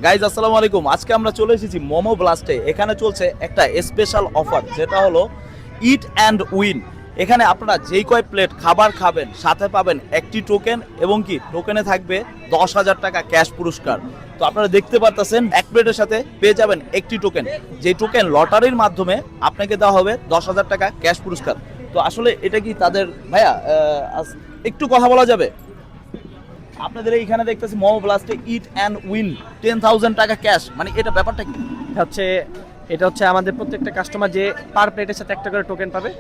Guys আসসালামু আলাইকুম। আজকে আমরা চলে এসেছি মোমো ব্লাস্টে। এখানে চলছে একটা স্পেশাল অফার, যেটা হলো ইট অ্যান্ড উইন। এখানে আপনারা যেই কয় প্লেট খাবার খাবেন সাথে পাবেন একটি টোকেন, এবং কি টোকেনে থাকবে 10,000 টাকা ক্যাশ পুরস্কার। তো আপনারা দেখতে পারতেছেন এক প্লেটের সাথে পেয়ে যাবেন একটি টোকেন, যেই টোকেন লটারির মাধ্যমে আপনাকে দেওয়া হবে 10,000 টাকা ক্যাশ পুরস্কার। তো আসলে এটা কি তাদের ভাইয়া একটু কথা বলা যাবে? আপনাদের এইখানে দেখতেছি মোমো ব্লাস্টে ইট অ্যান্ড উইন 10,000 টাকা ক্যাশ, মানে এটা ব্যাপারটা কি? এটা হচ্ছে আমাদের প্রত্যেকটা কাস্টমার যে পার প্লেটের সাথে একটা করে টোকেন পাবে।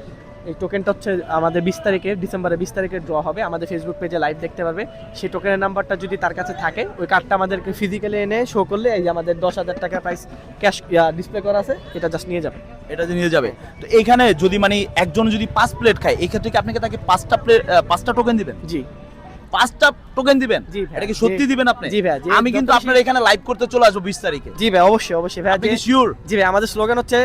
এই টোকেনটা হচ্ছে আমাদের 20 তারিখে, ডিসেম্বরের 20 তারিখে ড্র হবে। আমাদের ফেসবুক পেজে লাইভ দেখতে পারবে। সেই টোকেনের নাম্বারটা যদি তার কাছে থাকে, ওই কার্ডটা আমাদেরকে ফিজিক্যালি এনে শো করলে এই যে আমাদের 10,000 টাকা প্রাইস ক্যাশ ডিসপ্লে করা আছে, এটা জাস্ট নিয়ে যাবে। এটা যে নিয়ে যাবে। তো এইখানে যদি মানে একজন যদি 5 প্লেট খায়, এই ক্ষেত্রে কি আপনাকে তাকে 5টা টোকেন দিবেন? জি 5টা টোকেন দিবেন? জি ভাই, এটা কি সত্যি দিবেন আপনি? জি ভাই, আমি কিন্তু আপনার এখানে লাইভ করতে চলে আসবো 20 তারিখে। জি ভাই, অবশ্যই অবশ্যই ভাই। আপনি কি শিওর? জি ভাই, আমাদের স্লোগান হচ্ছে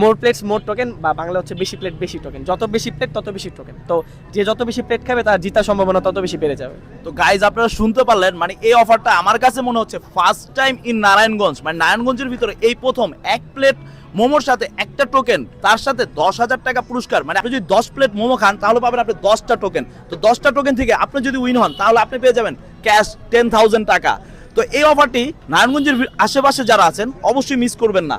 মোর প্লেটস মোর টোকেন, বা বাংলা হচ্ছে বেশি প্লেট বেশি টোকেন। যত বেশি প্লেট তত বেশি টোকেন। তো যে যত বেশি প্লেট খাবে তার জিতার সম্ভাবনা তত বেশি বেড়ে যাবে। তো গাইজ আপনারা শুনতে পারলেন, মানে এই অফারটা আমার কাছে মনে হচ্ছে ফার্স্ট টাইম ইন নারায়ণগঞ্জ। মানে নারায়ণগঞ্জের ভিতরে এই প্রথম এক প্লেট মোমোর সাথে একটা টোকেন, তার সাথে 10,000 টাকা পুরস্কার। মানে আপনি যদি 10 প্লেট মোমো খান তাহলে পাবেন আপনি 10টা টোকেন। তো 10টা টোকেন থেকে আপনি যদি উইন হন তাহলে আপনি পেয়ে যাবেন ক্যাশ 10,000 টাকা। তো এই অফারটি নারায়ণগঞ্জের আশেপাশে যারা আছেন অবশ্যই মিস করবেন না।